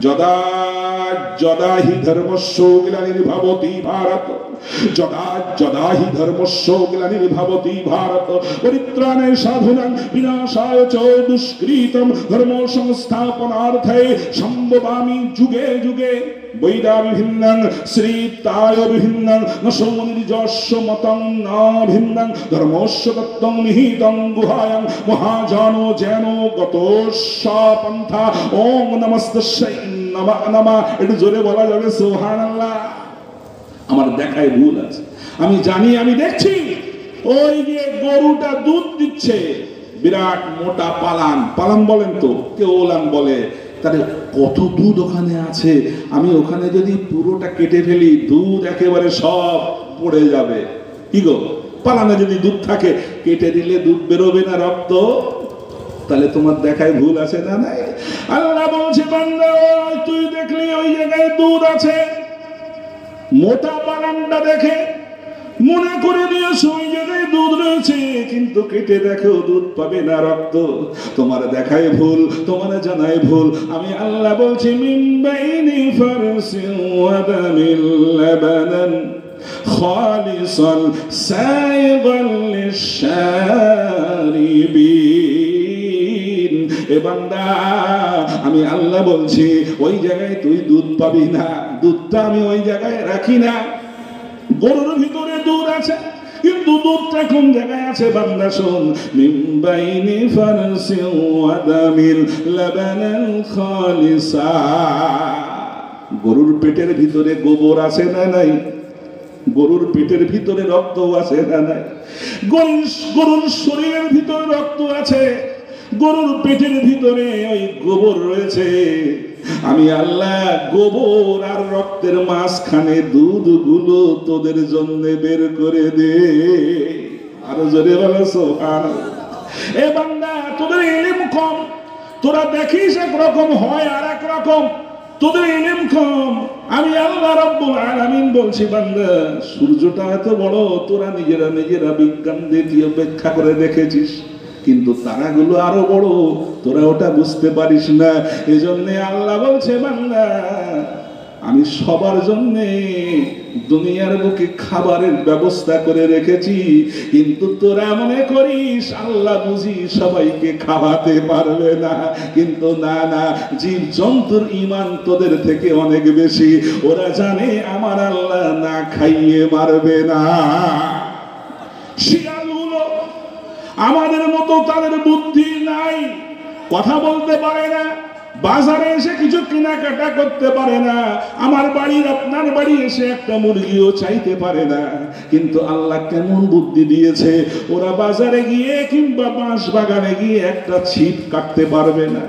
যদা যদা হি ধর্মস্য গ্লানির্ভবতি ভারত, যদা যদা হি ধর্মস্য গ্লানির্ভবতি ভারত, পরিত্রাণে সাধুনাং বিনাশায় চ দুষ্কৃতম ধর্ম সংস্থাপনার্থে সম্ভবামি যুগে যুগে। বৈদা বিভিন্নং শ্রীতায় বিভিন্নং ন সৌমনির্যস্য মতং ন ভিন্নং ধর্মস্য তত্ত্বং নিহিতং গুহায়াং মহাজানো যেন গতস্য পন্থা। ওম নমস্তস্যৈ নমঃ নমঃ। একটু জোরে বলা যাবে সুবহানাল্লাহ? আমার দেখায় ভুল আছে, আমি জানি, আমি দেখছি। ওই যে গরুটা দুধ দিচ্ছে, বিরাট মোটা পালান, পালান বলেন তো, কেউ ওলান বলে, তাহলে কত দুধ ওখানে আছে, আমি ওখানে যদি পুরোটা কেটে ফেলি দুধ একেবারে সব পড়ে যাবে। কি গো, পালানে যদি দুধ থাকে কেটে দিলে দুধ বেরোবে না, রক্ত? তাহলে তোমার দেখায় ভুল আছে না? নাই। আল্লাহ বলছে বান্দা, তুই দেখলি ওই জায়গায় দুধ আছে, মোটা পালানটা দেখে মনে করে নিয়েছো ওই জায়গায় দুধ রয়েছে, কিন্তু কেটে দেখো দুধ পাবে না, রক্ত। তোমার দেখায় ভুল, তোমার জানায় ভুল। আমি আল্লাহ বলছি মিন বাইনি ফারসিন ওয়া দামিল লাবানান খালিসান সাইগান লিশারিবিন। এ বান্দা, আমি আল্লাহ বলছি ওই জায়গায় তুই দুধ পাবি না, দুধটা আমি ওই জায়গায় রাখি না। গরুর ভিতরে দুধ আছে, কিন্তু দুধটা কোন জায়গায় আছে বান্দা শোন। মিন বাইনি ফারসিন ওয়া দামিল লাবানান খালিসা। গরুর পেটের ভিতরে গোবর আছে না নাই? গরুর পেটের ভিতরে রক্ত আছে না নাই? গরুর শরীরের ভিতরে রক্ত আছে, গরুর পেটের ভিতরে ওই গোবর রয়েছে। আমি আল্লাহ গোবর আর রক্তের মাঝখানে দুধ গুলো তোদের জন্য বের করে দে। আরো জোরে বলো সুবহানাল্লাহ। এ বান্দা, তোদের ইলম কম, তোরা দেখিস একরকম হয় আর এক রকম, তোদের ইলম কম। আমি আল্লাহ রাব্বুল আলামিন বলছি বান্দা, সূর্যটা এত বড়, তোরা নিজেরা বিজ্ঞান দিয়ে ব্যাখ্যা করে দেখেছিস, কিন্তু তারাগুলো আরো বড়, তোরা ওটা বুঝতে পারিস না। এজন্য আল্লাহ বলছে বান্দা, আমি সবার জন্য দুনিয়ার বুকে খাবারের ব্যবস্থা করে রেখেছি, কিন্তু তোরা মনে করিস আল্লাহ বুঝি সবাইকে খাওয়াতে পারবে না। কিন্তু না না, জীব জন্তুর ঈমান তোদের থেকে অনেক বেশি। ওরা জানে আমার আল্লাহ না খাইয়ে মারবে না। শিয়ালগুলো আমাদের মতো, তাদের বুদ্ধি নাই, কথা বলতে পারে না, বাজারে এসে কিছু কেনাকাটা করতে পারে না, আমার বাড়ির আপনার বাড়ি এসে একটা মুরগিও চাইতে পারে না। কিন্তু আল্লাহ কেমন বুদ্ধি দিয়েছে, ওরা বাজারে গিয়ে কিংবা বাঁশ বাগানে গিয়ে একটা ছিপ কাটতে পারবে না।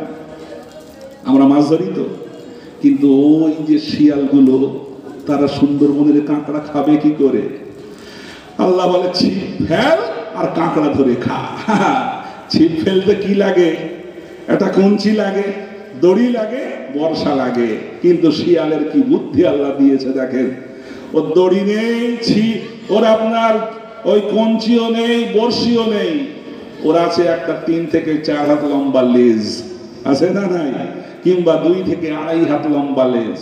আমরা মাছ ধরি তো, কিন্তু ওই যে শিয়ালগুলো, তারা সুন্দরবনের কাঁকড়া খাবে কি করে? আল্লাহ বলে ছিপ ফেল আর কাঁকড়া ধরে খা। ছিপ ফেলতে কি লাগে? একটা কঞ্চি লাগে, দড়ি লাগে, বর্ষা লাগে। কিন্তু শিয়ালের কি বুদ্ধি আল্লাহ দিয়েছে দেখেন, ওর দড়ি নেই, ছিপ, ওর আপনার ওই কঞ্চিও নেই, বর্ষিও নেই, ওর আছে একটা 3 থেকে 4 হাত লম্বা লেজ, আছে না নাই? কিংবা 2 থেকে 2.5 হাত লম্বা লেজ।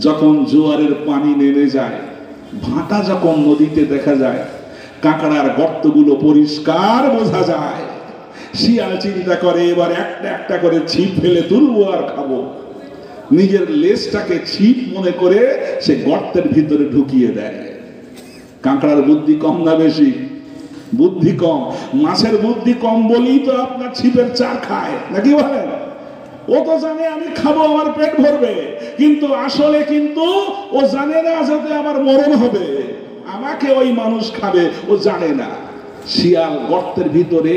যখন জোয়ারের পানি নেমে যায়, ভাটা যখন নদীতে দেখা যায়, কাঁকড়ার গর্তগুলো পরিষ্কার বোঝা যায়। শিয়াল চিন্তা করে এবার একটা একটা করে ছিপ ফেলে তুলবো আর খাবো। নিজের লেজটাকে ছিপ মনে করে সে গর্তের ভিতরে ঢুকিয়ে দেয়। কাঁকড়ার বুদ্ধি কম না বেশি? বুদ্ধি কম। মাছের বুদ্ধি কম বলেই তো আপনার ছিপের চার খায়, নাকি বলেন? ও তো জানে আমি খাবো, আমার পেট ভরবে, কিন্তু আসলে কিন্তু ও জানে না যাতে আমার মরণ হবে, আমাকে ওই মানুষ খাবে, ও জানে না। শিয়াল গর্তের ভিতরে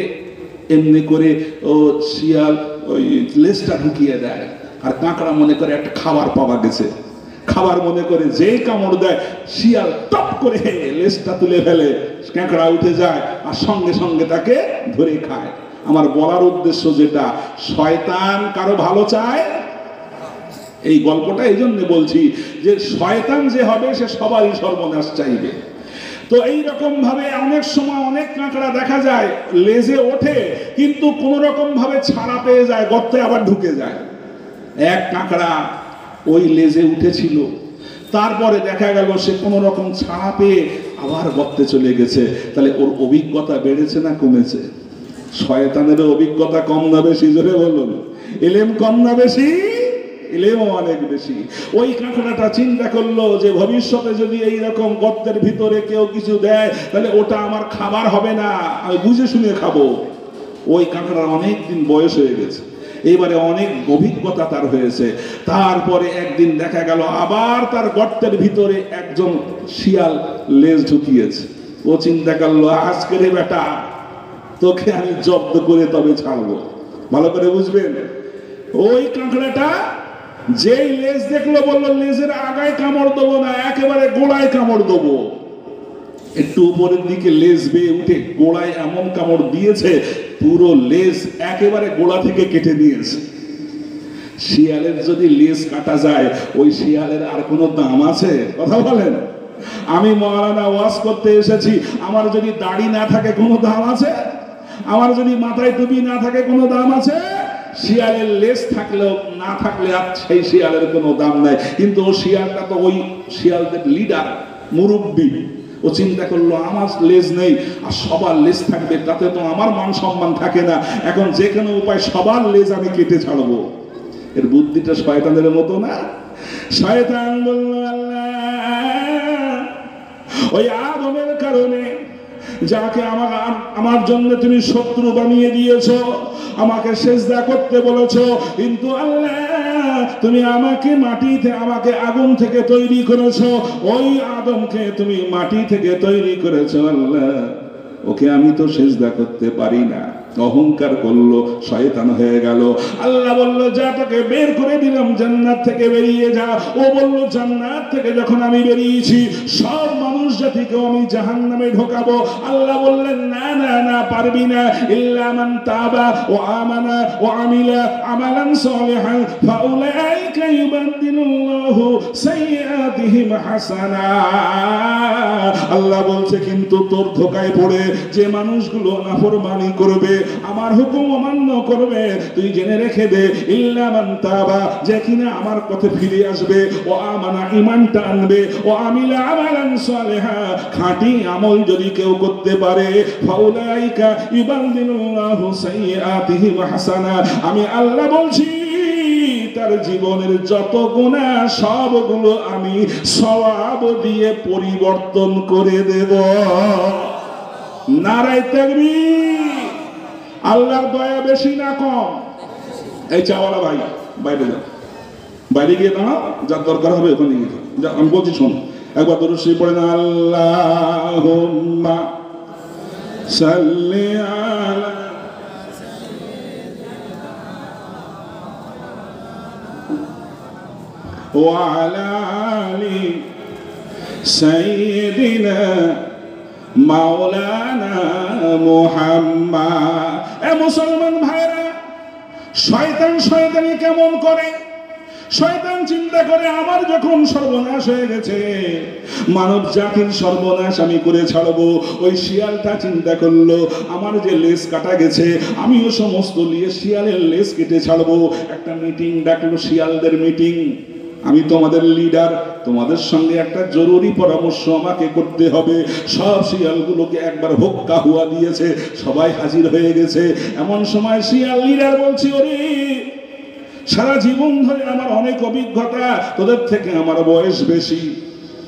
এমনি করে ও শিয়াল ওই লেজটা ঢুকিয়ে দেয়, আর কাঁকড়া মনে করে একটা খাবার পাওয়া গেছে, খাবার মনে করে যে কামড় দেয়, শিয়াল টপ করে লেজটা তুলে ফেলে, কাঁকড়া উঠে যায় আর সঙ্গে সঙ্গে তাকে ধরে খায়। আমার বলার উদ্দেশ্য যেটা, শয়তান কারো ভালো চায়। এই গল্পটা এই জন্য বলছি যে শয়তান যে হবে সে সবারই সর্বনাশ চাইবে। তো এইরকম ভাবে অনেক সময় অনেক কাঁকড়া দেখা যায় লেজে ওঠে, কিন্তু কোন রকম ভাবে ছাড়া পেয়ে যায়, গর্তে আবার ঢুকে যায়। এক কাঁকড়া ওই লেজে উঠেছিল, তারপরে দেখা গেল সে কোনো রকম ছাড়া পেয়ে আবার গর্তে চলে গেছে। তাহলে ওর অভিজ্ঞতা বেড়েছে না কমেছে? শয়তানের অভিজ্ঞতা কম না বেশি? জোরে বলুন। ইলম কম না বেশি? ইলম অনেক বেশি। ওই কাঁকড়াটা চিন্তা করলো যে ভবিষ্যতে যদি এইরকম গর্তের ভিতরে কেউ কিছু দেয় তাহলে ওটা আমার খাবার হবে না, আমি বুঝে শুনে খাবো। ওই কাঁকড়ার অনেক দিন বয়স হয়ে গেছে, এবারে অনেক অভিজ্ঞতা তার হয়েছে। তারপরে একদিন দেখা গেল আবার তার গর্তের ভিতরে একজন শিয়াল লেজ ঢুকিয়েছে। ও চিন্তা করলো আজকে রে বেটা তোকে আমি জব্দ করে তবে ছাড়বো। ভালো করে বুঝবেন, ওই কাঁকড়াটা যেই লেজ দেখলো বললো লেজের আগায় কামড় দেবো না, একেবারে গোড়ায় কামড় দেবো। একটু উপরের দিকে লেজ বেয়ে উঠে গোড়ায় এমন কামড় দিয়েছে পুরো লেজ একেবারে গোড়া থেকে কেটে দিয়েছে। শিয়ালের যদি লেজ কাটা যায় ওই শিয়ালের আর কোনো দাম আছে? কথা বলেন। আমি মাওলানা ওয়াজ করতে এসেছি, আমার যদি দাড়ি না থাকে কোনো দাম আছে? আমার যদি মাথায় টুপি না থাকে কোনো দাম আছে? শিয়ালের লেজ থাকলেও না থাকলে আর সেই শিয়ালের কোনো দাম নাই। কিন্তু ও শিয়ালটা তো ওই শিয়ালদের লিডার, মুরব্বী। ও চিন্তা করলো আমার লেজ নেই আর সবার লেজ থাকবে, তাতে তো আমার মান সম্মান থাকে না। এখন যে কোনো উপায় সবার লেজ আমি কেটে ছাড়বো। এর বুদ্ধিটা শয়তানের মতো না? শয়তান বলল আল্লাহ ওই আদমের কারণে যাকে আমার জন্য তুমি শত্রু বানিয়ে দিয়েছো, আমাকে সেজদা করতে বলেছো, কিন্তু আল্লাহ তুমি আমাকে আমাকে আগুন থেকে তৈরি করেছো, ওই আদমকে তুমি মাটি থেকে তৈরি করেছো। আল্লাহ ওকে আমি তো সেজদা করতে পারি না। অহংকার করলো, শয়তান হয়ে গেল। আল্লাহ বলল যা তোকে বের করে দিলাম, জান্নাত থেকে বেরিয়ে যা। ও বলল জান্নাত থেকে যখন আমি বেরিয়েছি সব মানুষ জাতিকেও আমি জাহান্নামে ঢোকাবো। আল্লাহ বললেন না না না, পারবি না। ইল্লা মান তাবা ওয়া আমানা ওয়া আমিলা আমালান সালিহান ফাউলাইকা ইউবাদদিলুল্লাহু সাইয়্যাতিহিম হাসানাত। আল্লাহ বলছে কিন্তু তোর ধোঁকায় পড়ে যে মানুষগুলো নাফরমানি করবে, আমার হুকুম অমান্য করবে, তুই জেনে রেখে দে ইল্লা মান তাবা, যে কিনা আমার পথে ফিরে আসবে, ও আমানা ঈমানটা আনবে, ও আমিলা আমালান সালিহা, খাঁটি আমল যদি কেউ করতে পারে, ফাউলাইকা ইউবাদদিলুল্লাহু সাইয়্যাতিহিম হাসানাত। আমি আল্লাহ বলছি তার জীবনের যত গুনাহ সবগুলো আমি সওয়াব দিয়ে পরিবর্তন করে দেব। নারায়ে তাকবীর। আল্লাহর দয়া বেশি না কম? এই চাওয়ালা ভাই বাইরে যাও, বাইরে গিয়ে দাঁড়াও, যার দরকার হবে ওখানে গিয়ে যাও। আমি বলছি শোন, একবার দরুদ শরীফ পড়ে না, আল্লাহুম্মা সাল্লি আলা ওয়া আলা আলি সাইয়্যিদিনা মাওলানা মুহাম্মদ। এ মুসলমান ভাইরা, শয়তান শয়তানি কেমন করে? শয়তান চিন্তা করে আমার যখন সর্বনাশ হয়ে গেছে, মানব জাতির সর্বনাশ আমি করে ছাড়বো। ওই শিয়ালটা চিন্তা করলো আমার যে লেজ কাটা গেছে আমিও সমস্ত নিয়ে শিয়ালের লেজ কেটে ছাড়বো। একটা মিটিং ডাকলো, শিয়ালদের মিটিং। আমি তোমাদের লিডার, তোমাদের সঙ্গে একটা জরুরি পরামর্শ আমাকে করতে হবে। সব শিয়ালগুলোকে একবার হোক্কা হুয়া দিয়েছে, সবাই হাজির হয়ে গেছে। এমন সময় শিয়াল লিডার বলছি, ওরে সারা জীবন ধরে আমার অনেক অভিজ্ঞতা, তোদের থেকে আমার বয়স বেশি,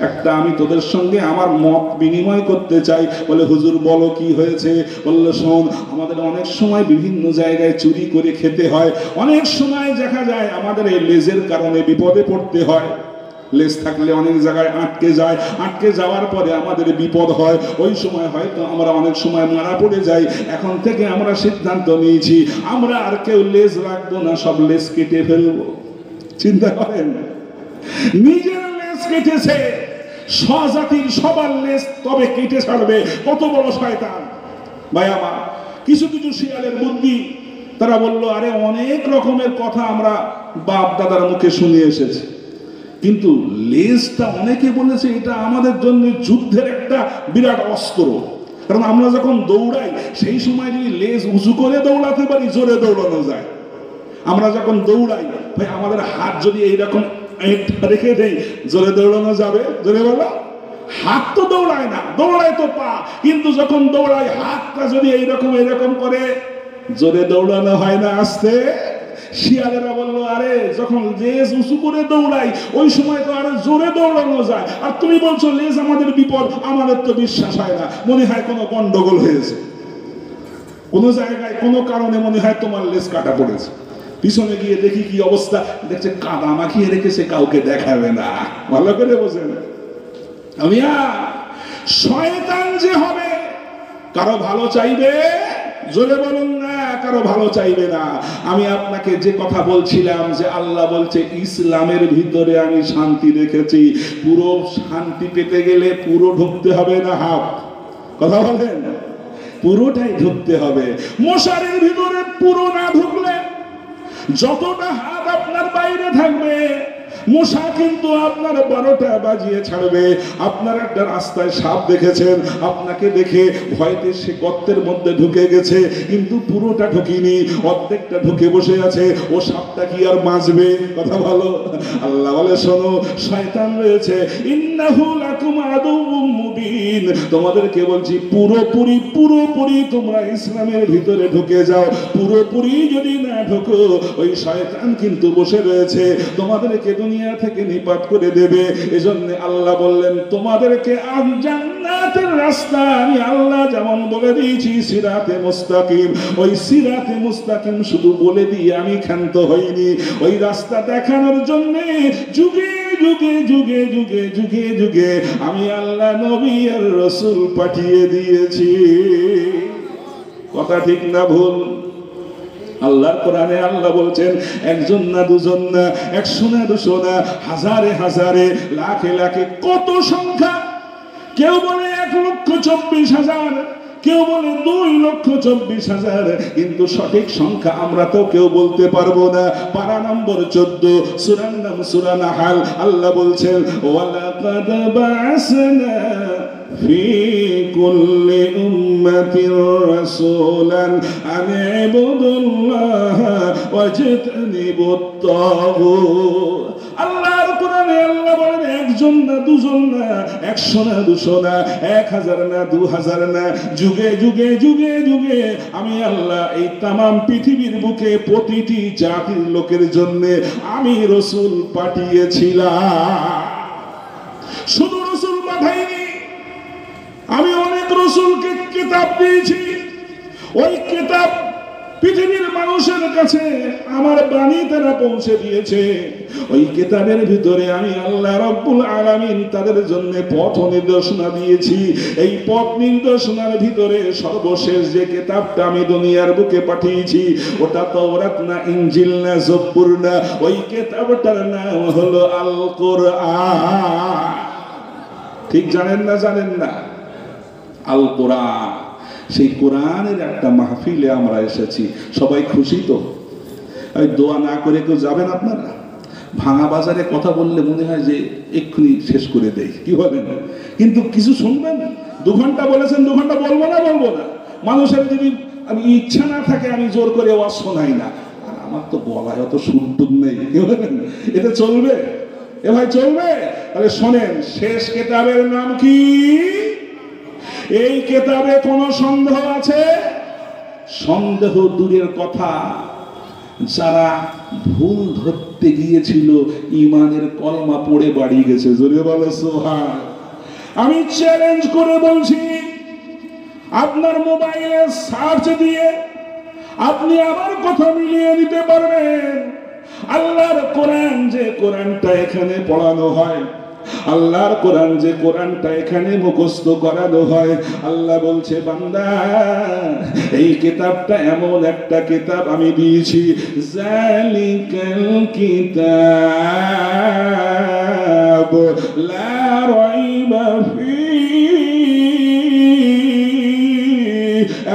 একটা আমি তোদের সঙ্গে আমার মত বিনিময় করতে চাই। বলে হুজুর বলো কি হয়েছে? বললো শোন, আমাদের অনেক সময় বিভিন্ন জায়গায় চুরি করে খেতে হয়, অনেক সময় দেখা যায় আমাদের এই লেজের কারণে বিপদে পড়তে হয়। লেজ থাকলে অনেক জায়গায় আটকে যায়, আটকে যাওয়ার পরে আমাদের বিপদ হয়। ওই সময় হয়তো আমরা অনেক সময় মারা পড়ে যাই। এখন থেকে আমরা সিদ্ধান্ত নিয়েছি আমরা আর কেউ লেজ রাখবো না, সব লেজ কেটে ফেলবো। চিন্তা করেন, নিজের লেজ কেটেছে, স্বজাতির সবার লেজ তবে কেটে ছাড়বে। কত বড় শয়তান ভাই আমার। কিছু কিছু শিয়ালের বুদ্ধি, তারা বললো আরে অনেক রকমের কথা আমরা বাপ দাদার মুখে শুনে এসেছি, কিন্তু লেজটা অনেকে বলেছে এটা আমাদের জন্য যুদ্ধের একটা বিরাট অস্ত্র। কারণ আমরা যখন দৌড়াই সেই সময় যদি লেজ উঁচু করে দৌড়াতে পারি জোরে দৌড়ানো যায়। আমরা যখন দৌড়াই ভাই আমাদের হাত যদি এইরকম রেখে দেই জোরে দৌড়ানো যাবে? জোরে বলো। হাত তো দৌড়ায় না, দৌড়ায় তো পা, কিন্তু যখন দৌড়ায় হাতটা যদি এইরকম এরকম করে, জোরে দৌড়ানো হয় না, আস্তে। শিয়ালেরা বললো, আরে যখন লেজ উঁচু করে দৌড়াই ওই সময় তো আরো জোরে দৌড়ানো যায়, আর তুমি বলছো লেজ আমাদের বিপদ। আমাদের তো বিশ্বাস হয় না, মনে হয় কোনো গন্ডগোল হয়েছে, কোনো জায়গায় কোনো কারণে মনে হয় তোমার লেজ কাটা পড়েছে। পিছনে গিয়ে দেখি কি অবস্থা, দেখছে কাদা মাখিয়ে রেখেছে, কাউকে দেখাবে না। ভালো করে বোঝেন, শয়তান যে হবে কারো ভালো চাইবে, জোরে বলুন না, কারো ভালো চাইবে না। আমি আপনাকে যে কথা বলছিলাম যে আল্লাহ বলছে ইসলামের ভিতরে আমি শান্তি রেখেছি, পুরো শান্তি পেতে গেলে পুরো ঢুকতে হবে না হাফ? কথা বলেন, পুরোটাই ঢুকতে হবে। মশারির ভিতরে পুরো না ঢুকলে যতটা হাত আপনার বাইরে থাকবে, মশা কিন্তু আপনার 12টা বাজিয়ে ছাড়বে। আপনার একটা রাস্তায় সাপ দেখেছেন, আপনাকে দেখে ভয়তে সে গর্তের মধ্যে ঢুকে গেছে, কিন্তু পুরোটা ঢুকিনি, অর্ধেকটা ঢুকে বসে আছে। ও সাপটা কি আর বাঁচবে? কথা বলো। আল্লাহ বলে, শোনো, শয়তান রয়েছে, ইন্নাহু লাকুম আদুউম মুবিন। তোমাদেরকে বলছি পুরোপুরি পুরোপুরি তোমরা ইসলামের ভিতরে ঢুকে যাও। পুরোপুরি যদি না ঢোকো, ওই শয়তান কিন্তু বসে রয়েছে, তোমাদেরকে দুনিয়া থেকে নিপাত করে দেবে। এজন্য আল্লাহ বললেন, তোমাদেরকে জান্নাতের রাস্তা আমি আল্লাহ যেমন বলে দিয়েছি সিরাতে মুস্তাকিম, ওই সিরাতে মুস্তাকিম শুধু বলে দিয়ে আমি ক্ষান্ত হইনি, ওই রাস্তা দেখানোর জন্য যুগে যুগে যুগে যুগে যুগে যুগে আমি আল্লাহ নবী আর রাসূল পাঠিয়ে দিয়েছি। কথা ঠিক না ভুল? আল্লাহর কোরআনে আল্লাহ বলছেন, একজন না দুজন না, 100 না 200 না, হাজারে হাজারে, লাখে লাখে, কত সংখ্যা। কেউ বলে 1,24,000, কেউ বলে 2,24,000, কিন্তু সঠিক সংখ্যা আমরা তো কেউ বলতে পারবো না। পারা নম্বর 14, সূরার নাম সূরা নাহাল। আল্লাহ বলছেন, ওয়ালাকাদ বা'সনা ফি কুল্লি উম্মাতির রাসূলান আন ইবুদুল্লাহ ওয়াজতানিবুত তাগুত। আল্লাহর কোরআনে আল্লাহ বলেন, একজন না দুজন না, 100 না 200 না, 1000 না 2000 না, যুগে যুগে যুগে যুগে আমি আল্লাহ এই তামাম পৃথিবীর বুকে প্রতিটি জাতির লোকের জন্য আমি রাসূল পাঠিয়েছিলাম। শুধু রাসূল পাঠাইনি, আমি অনেক রাসূলকে কিতাব দিয়েছি। ওই কিতাব পৃথিবীর মানুষের কাছে আমার বাণী তারা পৌঁছে দিয়েছে। ওই কিতাবের ভিতরে আমি আল্লাহ রাব্বুল আলামিন তাদের জন্য পথ নির্দেশনা দিয়েছি। এই পথ নির্দেশনার ভিতরে সর্বশেষ যে কিতাবটা আমি দুনিয়ার বুকে পাঠিয়েছি, ওটা তাওরাত না, ইনজিল না, জব্বুর না, ওই কিতাবটার নাম হলো আল কোরআন। ঠিক জানেন না? জানেন না? আল কোরআন। সেই কোরআনের একটা মাহফিলে আমরা এসেছি, সবাই খুশি তো? ওই দোয়া না করে কেউ যাবেন আপনারা? ভাঙা বাজারে কথা বললে মনে হয় যে এক্ষুনি শেষ করে দেয়, কি বলেন? কিন্তু কিছু শুনবেন? 2 ঘন্টা বলেছেন, 2 ঘন্টা বলবো না? বলবো না। মানুষের যদি আমি ইচ্ছা না থাকে আমি জোর করে ওয়াজ শোনাই না। আর আমার তো গলায় অত সুরটুক নেই, কি বলেন? এটা চলবে? এ ভাই চলবে? তাহলে শোনেন, শেষ কিতাবের নাম কি? এই কিতাবে কোনো সন্দেহ আছে? সন্দেহ দূরের কথা, যারা ভুল ধরতে গিয়েছিল ঈমানের কলমা পড়ে বাড়ি গেছে। জোরে বলো সুবহান। আমি চ্যালেঞ্জ করে বলছি, আপনার মোবাইলে সার্চ দিয়ে আপনি আমার কথা মিলিয়ে নিতে পারবেন। আল্লাহর কোরআন যে কোরআনটা এখানে পড়ানো হয়, আল্লাহর কোরআন যে কোরআনটা এখানে মুখস্থ করানো হয়, আল্লাহ বলছে, বান্দা এই কিতাবটা এমন একটা কিতাব আমি দিয়েছি, যালিকাল কিতাব লা রাইবা ফি,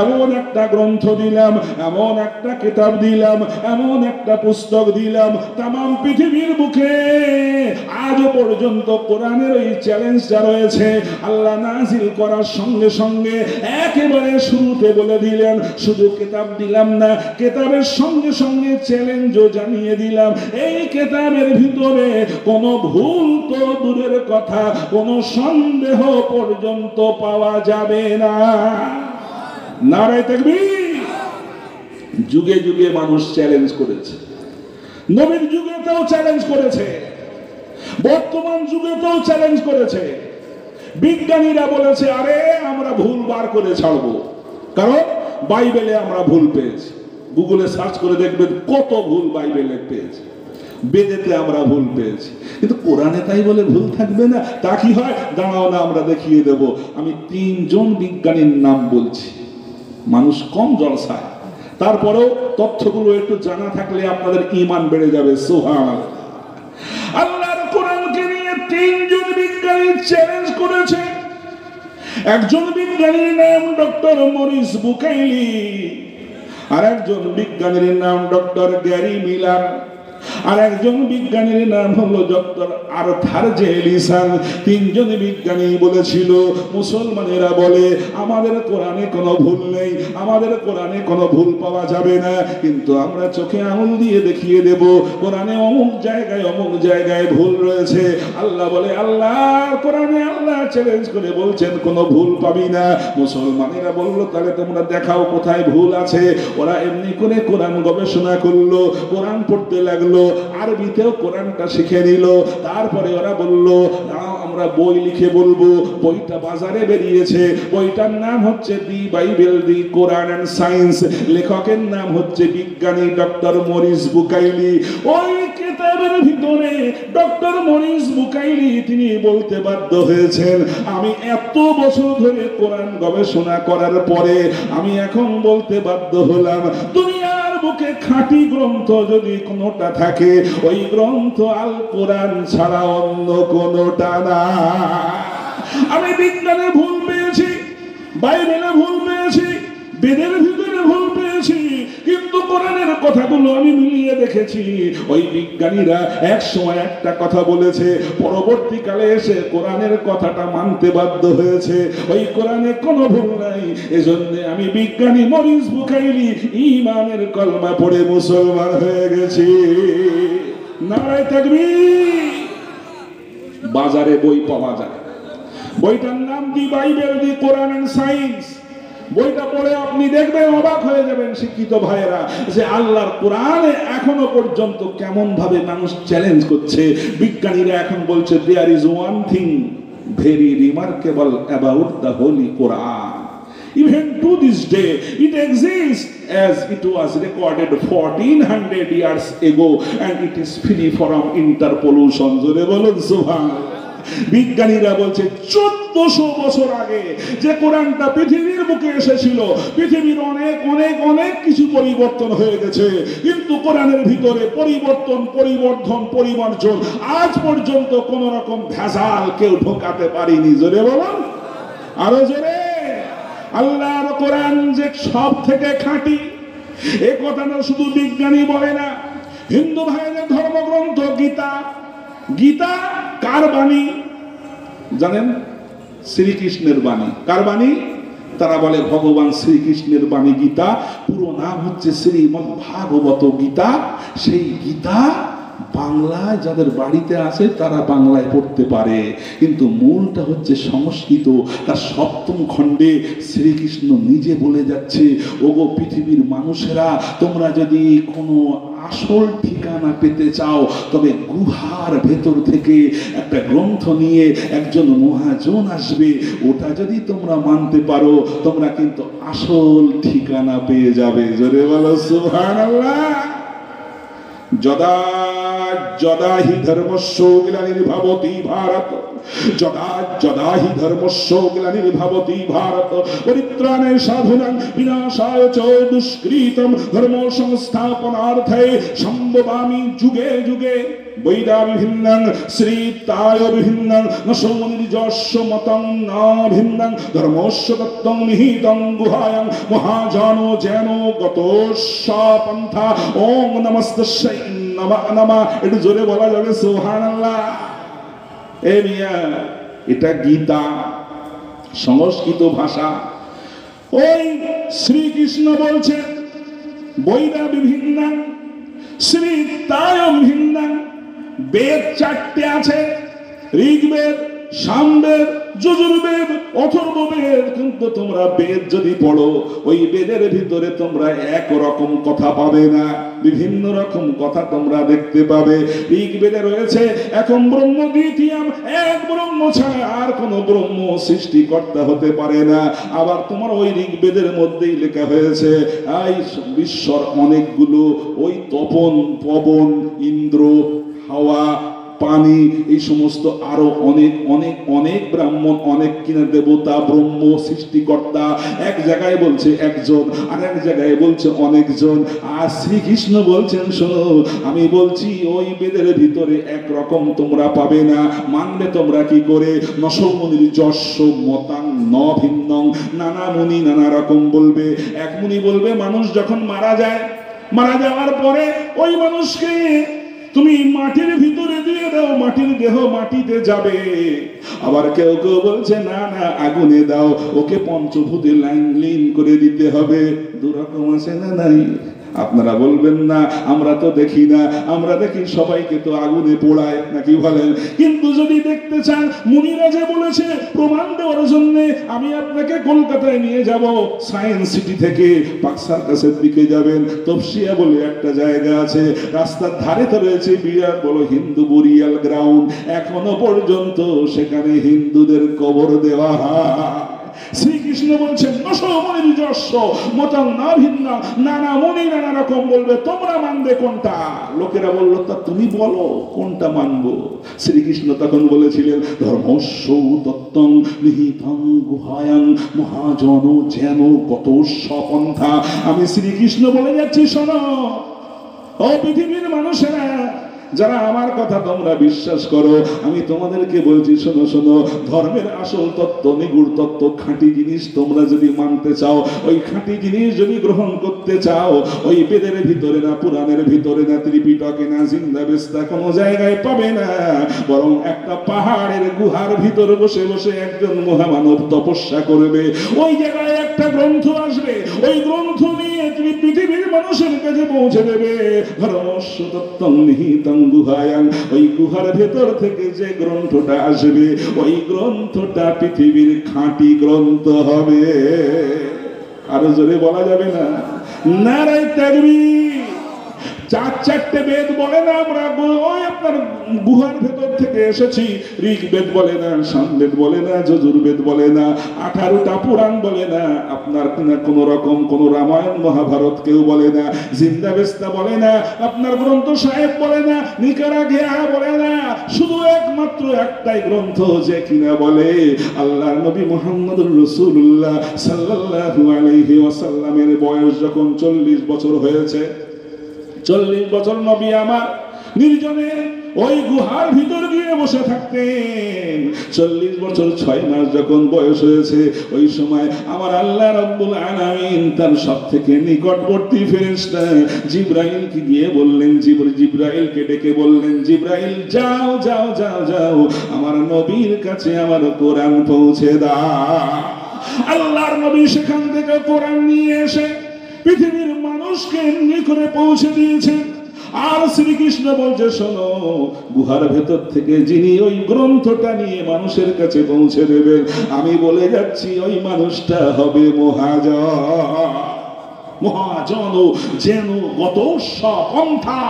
এমন একটা গ্রন্থ দিলাম, এমন একটা কিতাব দিলাম, এমন একটা পুস্তক দিলাম, তামাম পৃথিবীর বুকে আজও পর্যন্ত কোরআনের ওই চ্যালেঞ্জটা রয়েছে। আল্লাহ নাজিল করার সঙ্গে সঙ্গে একেবারে শুরুতে বলে দিলেন, শুধু কিতাব দিলাম না, কিতাবের সঙ্গে সঙ্গে চ্যালেঞ্জও জানিয়ে দিলাম, এই কিতাবের ভিতরে কোনো ভুল তো দূরের কথা, কোনো সন্দেহ পর্যন্ত পাওয়া যাবে না। নারায়ে তাকবীর। যুগে যুগে মানুষ চ্যালেঞ্জ করেছে, নবীর যুগেতেও চ্যালেঞ্জ করেছে, বর্তমান যুগেতেও চ্যালেঞ্জ করেছে। বিজ্ঞানীরা বলেছে আরে আমরা ভুল বার করে ছাড়বো, কারণ বাইবেলে আমরা ভুল পেয়েছি। গুগলে সার্চ করে দেখবেন কত ভুল বাইবেলে পেয়েছি, বেদেতে আমরা ভুল পেয়েছি, কিন্তু কোরআনে তাই বলে ভুল থাকবে না? তা কি হয়? দাঁড়াও না, আমরা দেখিয়ে দেব। আমি 3 জন বিজ্ঞানীর নাম বলছি, মানুষ কম জলসায়, তারপরেও তথ্যগুলো একটু জানা থাকলে আপনাদের ঈমান বেড়ে যাবে। সুবহানাল্লাহ। আল্লাহর কোরআনকে নিয়ে 3 জন বিজ্ঞানী চ্যালেঞ্জ করেছে। একজন বিজ্ঞানীর নাম ডক্টর মরিস বুকাইলি, আর একজন বিজ্ঞানীর নাম ডক্টর গ্যারি মিলার, আর একজন বিজ্ঞানীর নাম হলো ডক্টর আর্থার জে এলিসন। 3 জন বিজ্ঞানী বলেছিল মুসলমানেরা বলে আমাদের কোরআনে কোনো ভুল নেই, আমাদের কোরআনে কোনো ভুল পাওয়া যাবে না, কিন্তু আমরা চোখে আঙুল দিয়ে দেখিয়ে দেব কোরআনে অমুক জায়গায় ভুল রয়েছে। আল্লাহ বলে, আল্লাহ কোরআনে আল্লাহ চ্যালেঞ্জ করে বলছেন কোনো ভুল পাবি না। মুসলমানেরা বলল তাহলে তোমরা দেখাও কোথায় ভুল আছে। ওরা এমনি করে কোরআন গবেষণা করলো, কোরআন পড়তে লাগলো, আরবিতেও কোরআনটা শিখে নিল। তারপরে ওরা বলল আমরা বই লিখে বলবো। বইটা বাজারে বেরিয়েছে, বইটার নাম হচ্ছে the Bible, the Quran and science. লেখকের নাম হচ্ছে বিজ্ঞানী ডক্টর মরিস বুকাইলি। ওই কিতাবের ভিতরে ডক্টর মরিস বুকাইলি তিনি বলতে বাধ্য হয়েছেন, আমি এত বছর ধরে কোরআন গবেষণা করার পরে আমি এখন বলতে বাধ্য হলাম, দুনিয়ার বুকে খাঁটি গ্রন্থ যদি কোনোটা থাকে, ওই গ্রন্থ আল কোরআন ছাড়া অন্য কোনোটা না। আমি বিজ্ঞানে ভুল পেয়েছি, বাইবেলে ভুল পেয়েছি, বেদের ভিতরে ভুল পেয়েছি, কিন্তু কোরআনের কথাগুলো আমি মিলিয়ে দেখেছি। ওই বিজ্ঞানীরা এক সময় একটা কথা বলেছে, পরবর্তীকালে এসে কোরআনের কথাটা মানতে বাধ্য হয়েছে। ওই কোরআনে কোনো ভুল নাই। এজন্য আমি বিজ্ঞানী মরিস বুকাইলি ঈমানের কলমা পড়ে মুসলমান হয়ে গেছি। নারায়ে তাকবীর। বাজারে বই পাওয়া যায়, বইটার নাম the Bible, the Quran and science. বইটা পড়ে আপনি দেখবেন, অবাক হয়ে যাবেন শিক্ষিত ভাইয়েরা, যে আল্লাহর কোরআনে এখনো পর্যন্ত কেমন ভাবে মানুষ চ্যালেঞ্জ করছে। বিজ্ঞানীরা এখন বলছে there is one thing very remarkable about the holy Quran. Even to this day, it exists as it was recorded 1400 years ago, and it is free from interpollution. জোরে বলুন সুবহানাল্লাহ। বিজ্ঞানীরা বলছে 1400 বছর আগে যে কোরআনটা পৃথিবীর বুকে এসেছিল, পৃথিবীর অনেক অনেক অনেক কিছু পরিবর্তন হয়ে গেছে, কিন্তু কোরআনের ভিতরে পরিবর্তন আজ পর্যন্ত কোন রকম ভেজাল কেউ ঢোকাতে পারেনি। জোরে বলুন, আরো জোরে। আল্লাহর কোরআন যে সব থেকে খাঁটি, এ কথাটা শুধু বিজ্ঞানী বলে না। হিন্দু ভাইদের ধর্মগ্রন্থ গীতা, গীতা কার বাণী জানেন? শ্রীকৃষ্ণের বাণী। কার বাণী? তারা বলে ভগবান শ্রীকৃষ্ণের বাণী গীতা। পুরো নাম হচ্ছে শ্রীমদ্ ভাগবত গীতা। সেই গীতা বাংলায় যাদের বাড়িতে আছে তারা বাংলায় পড়তে পারে, কিন্তু মূলটা হচ্ছে সংস্কৃত। তার 7ম খণ্ডে শ্রীকৃষ্ণ নিজে বলে যাচ্ছে, ওগো পৃথিবীর মানুষেরা, তোমরা যদি কোনো আসল ঠিকানা পেতে চাও, তবে গুহার ভেতর থেকে একটা গ্রন্থ নিয়ে একজন মহাজন আসবে, ওটা যদি তোমরা মানতে পারো, তোমরা কিন্তু আসল ঠিকানা পেয়ে যাবে। জোরে বলো সুবহানাল্লাহ। যদা যদা হি ধর্মস্য গ্লানির্ভবতি ভারত, যদা যদা হি ধর্মস্য গ্লানির্ভবতি ভারত, পরিত্রাণে সাধুনাং বিনাশায় চ দুষ্কৃতম ধর্ম সংস্থাপনার্থে সম্ভবামি যুগে যুগে। বৈদা বিভিন্নং শ্রীতায় বিভিন্নং নশৌনির্যস্য মতং না ভিন্নং ধর্মস্য তত্ত্বং নিহিতং গুহায়াং মহাজানো যেন গতস্য পন্থা। ওম নমস্তস্যৈ নমঃ নমঃ। একটু জোরে বলা যাবে সুবহানাল্লাহ? এ মিয়া, এটা গীতা, সংস্কৃত ভাষা। ওই শ্রীকৃষ্ণ বলছেন বৈদা বিভিন্নং শ্রীতায় বিভিন্নং। বেদ চারটে আছে, ঋগ্বেদ, সামবেদ, যজুর্বেদ, অথর্ববেদ। কিন্তু তোমরা বেদ যদি পড়ো, ওই বেদের ভিতরে তোমরা একরকম কথা পাবে না, বিভিন্ন রকম কথা তোমরা দেখতে পাবে। ঋগ্বেদে রয়েছে একম ব্রহ্ম দ্বিতীয়ম, এক ব্রহ্ম ছাড়া আর কোন ব্রহ্ম সৃষ্টিকর্তা হতে পারে না। আবার তোমার ওই ঋগ্বেদের মধ্যেই লেখা হয়েছে এই বিশ্বর অনেকগুলো ওই তপন, পবন, ইন্দ্র, হাওয়া, পানি, এই সমস্ত আরো অনেক অনেক অনেক ব্রাহ্মণ, অনেক কিনা দেবতা, ব্রহ্ম, সৃষ্টিকর্তা। এক জায়গায় বলছে একজন, আর এক জায়গায় বলছে অনেকজন। আর শ্রীকৃষ্ণ বলছেন শোনো, আমি বলছি ওই বেদের ভিতরে একরকম তোমরা পাবে না। মানবে তোমরা কি করে? নশৌমনির যস্য মতাং ন ভিন্নং। নানা মুনি নানা রকম বলবে। এক মুনি বলবে মানুষ যখন মারা যায়, মারা যাওয়ার পরে ওই মানুষকে তুমি মাটির ভিতরে দিয়ে দাও, মাটির দেহ মাটিতে যাবে। আবার কেউ কেউ বলছে না না, আগুনে দাও, ওকে পঞ্চভূতে লীন করে দিতে হবে। দুরকম আছে না নাই? আপনারা বলবেন না আমরা তো দেখি না, আমরা দেখি সবাইকে তো আগুনে পোড়ায়, নাকি বলেন? কিন্তু যদি দেখতে চান মুনিরা যে বলেছে প্রমাণ দেওয়ার জন্য, আমি আপনাকে কলকাতায় নিয়ে যাব। সায়েন্স সিটি থেকে পাকসার কাছের দিকে যাবেন, তপসিয়া বলে একটা জায়গা আছে, রাস্তার ধারে তো রয়েছে বিরাট বড় হিন্দু বুরিয়াল গ্রাউন্ড। এখনো পর্যন্ত সেখানে হিন্দুদের কবর দেওয়া হয়। শ্রীকৃষ্ণ বলছেন নশৌমনির যস্য মতং না ভিন্ন। নানা মুনি নানা রকম বলবে, তোমরা মানবে কোনটা? লোকেরা বলল তা তুমি বলো কোনটা মানবো। শ্রীকৃষ্ণ তখন বলেছিলেন ধর্মস্য তত্ত্বং নিহিতং গুহায়াং মহাজন যেন গতস্য পন্থা। আমি শ্রীকৃষ্ণ বলে যাচ্ছি, শোনো ও পৃথিবীর মানুষেরা, যারা আমার কথা তোমরা বিশ্বাস করো, আমি তোমাদেরকে বলছি শোনো শোনো, ধর্মের আসল তত্ত্ব, নিগুড় তত্ত্ব, খাঁটি জিনিস তোমরা যদি মানতে চাও, ওই খাঁটি জিনিস যদি গ্রহণ করতে চাও, ওই বেদের ভিতরে না, পুরাণের ভিতরে না, ত্রিপিটকে না, জিন্দা বেস্তা কোনো জায়গায় পাবে না। বরং একটা পাহাড়ের গুহার ভিতরে বসে বসে একজন মহামানব তপস্যা করবে। ওই জায়গায় একটা গ্রন্থ আসবে, ওই গ্রন্থ নিয়ে তুমি পৃথিবীর মানুষের কাছে পৌঁছে দেবে। ধর্মস্য তত্ত্বং নিহিতং গুহায়াং। ওই গুহার ভেতর থেকে যে গ্রন্থটা আসবে, ওই গ্রন্থটা পৃথিবীর খাঁটি গ্রন্থ হবে। আরো জোরে বলা যাবে না? নারায়ে তাকবীর। চারটে বেদ বলে না আমরা ওই আপনার গুহার ভেতর থেকে এসেছি। ঋগ্বেদ বলে না, সামবেদ বলে না, যজুর্বেদ বলে না, 18টা পুরাণ বলে না, আপনার কোন রকম কোন রামায়ণ মহাভারত কেউ বলে না, জিন্দাবেস্তা বলে না, আপনার গ্রন্থ সাহেব বলে না, নিকারা ঘেয়া বলে না। শুধু একমাত্র একটাই গ্রন্থ যে কিনা বলে আল্লাহর নবী মুহাম্মদুর রাসূলুল্লাহ সাল্লাল্লাহু আলাইহি ওয়াসাল্লামের বয়স যখন 40 বছর হয়েছে, 40 বছর নবী আমার নির্জনে ওই গুহার ভিতর গিয়ে বসে থাকতেন। 40 বছর 6 মাস যখন বয়স হয়েছে, ওই সময় আমার আল্লাহ রাব্বুল আলামিন তার সবথেকে নিকটবর্তী ফেরেশতা জিবরাইলকে গিয়ে বললেন, জিবরাইলকে ডেকে বললেন, জিবরাইল যাও যাও যাও যাও, আমার নবীর কাছে আমার কোরআন পৌঁছে দাও। আল্লাহর নবী সেখান থেকে কোরআন নিয়ে এসে পৃথিবীর মানুষকে এমনি করে পৌঁছে দিয়েছেন। আর শ্রীকৃষ্ণ বলছে শোনো, গুহার ভেতর থেকে যিনি ওই গ্রন্থটা নিয়ে মানুষের কাছে পৌঁছে দেবেন, আমি বলে যাচ্ছি ওই মানুষটা হবে মহাজন। মহাজন যেন গতস্য পন্থা।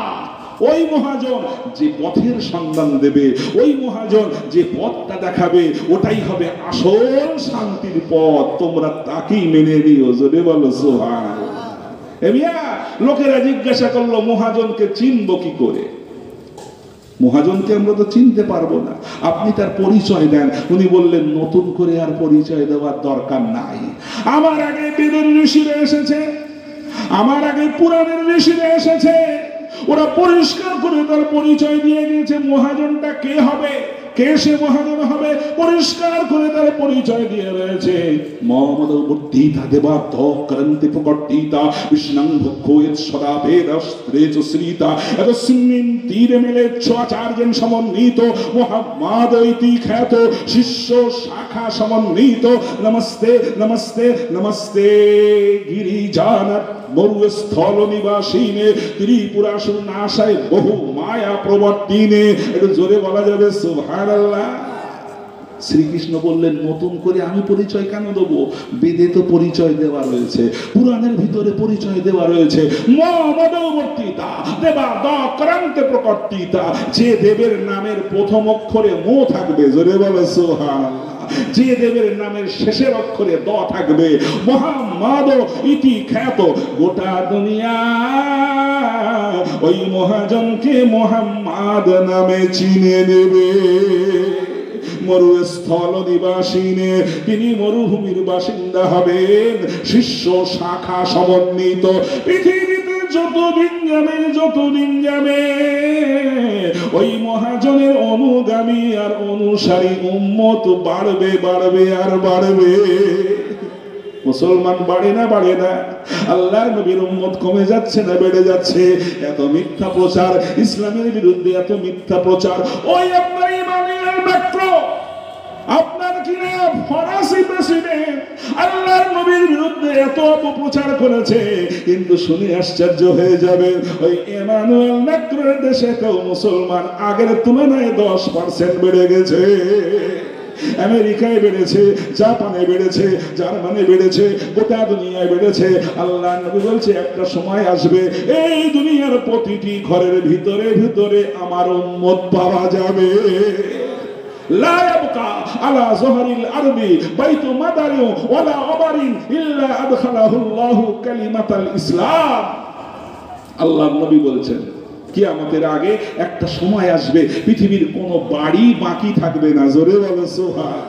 ওই মহাজন যে পথের সন্ধান দেবে, ওই মহাজন যে পথটা দেখাবে, ওটাই হবে আসল শান্তির পথ। তোমরা তাকেই মেনে নিও। জোরে বলো সুবহানাল্লাহ। লোকেরা জিজ্ঞাসা করলো মহাজনকে চিনব কি করে? মহাজনকে আমরা তো চিনতে পারবো না, আপনি তার পরিচয় দেন। উনি বললেন নতুন করে আর পরিচয় দেওয়ার দরকার নাই। আমার আগে বেদের ঋষিরা এসেছে, আমার আগে পুরাণের ঋষিরা এসেছে, ওরা পরিষ্কার করে তার পরিচয় দিয়ে দিয়েছে। মহাজনটা কে হবে, কে সে মহাজন হবে, পরিষ্কার করে তার পরিচয় দিয়ে রয়েছে। মমদবর্তিতা দেবাত্ম ক্রান্তি প্রকটিতা বিষ্ণং ভক্ষোয়ৎ সদা বেদস্ত্রেচ শ্রীতা এতস্মিন তীরে মিলেচ্ছ আচার্যেন সমন্বিত মুহাম্মদ ইতি খ্যাত শিষ্য শাখা সমন্বিত। নমস্তে নমস্তে নমস্তে গিরিজানাথ মরুস্থল নিবাসিনে ত্রিপুরাসুর নাশায় বহু মায়া প্রবর্তিনে। একটু জোরে বলা যাবে সুবহানাল্লাহ। শ্রীকৃষ্ণ বললেন নতুন করে আমি পরিচয় কেন দেবো? বেদে তো পরিচয় দেওয়া রয়েছে, পুরাণের ভিতরে পরিচয় দেওয়া রয়েছে। মমদবর্তিতা দেবা ক্রান্তে প্রকটিতা, যে দেবের নামের প্রথম অক্ষরে মো থাকবে, জোরে বলো সুবহানাল্লাহ, যে দেবের নামের শেষের অক্ষরে দ থাকবে, মুহাম্মদ ইতি খ্যাত, গোটা দুনিয়া ওই মহাজনকে মুহাম্মদ নামে চিনে নেবে। মরুস্থল নিবাসিনে, তিনি মরুভূমির বাসিন্দা হবেন, শিষ্য শাখা সমন্বিত। পৃথিবীতে যতদিন যাবে ওই মহাজনের অনুগামী আর অনুসারী উম্মত বাড়বে বাড়বে আর বাড়বে। মুসলমান বাড়ে না বাড়ে না? আল্লাহর নবীর উম্মত কমে যাচ্ছে না বেড়ে যাচ্ছে? এত মিথ্যা প্রচার, ইসলামের বিরুদ্ধে এত মিথ্যা প্রচার। ওই আপনার ইমানুয়েল ম্যাক্রো, আপনার কিনা ফরাসি প্রেসিডেন্ট আল্লাহর নবীর বিরুদ্ধে এত অপপ্রচার করেছে, কিন্তু শুনে আশ্চর্য হয়ে যাবে ওই ইমানুয়েল ম্যাক্রোর দেশে কেউ মুসলমান আগের তুলনায় 10% বেড়ে গেছে। আমেরিকায় বেড়েছে, জাপানে বেড়েছে, জার্মানি বেড়েছে, গোটা দুনিয়ায় বেড়েছে। আল্লাহ নবী বলছে একটা সময় আসবে এই দুনিয়ার প্রতিটি ঘরের ভিতরে ভিতরে আমার উম্মত পাওয়া যাবে। লা ইয়াবকা আলা যহরিল আরদি বাইতু মাদারিন ওয়ালা আবারিন ইল্লা আদখালাহুল্লাহু কালিমাতাল ইসলাম। আল্লাহর নবী বলছেন কিয়ামতের আগে একটা সময় আসবে পৃথিবীর কোনো বাড়ি বাকি থাকবে না। জোরে বলো সুবহান।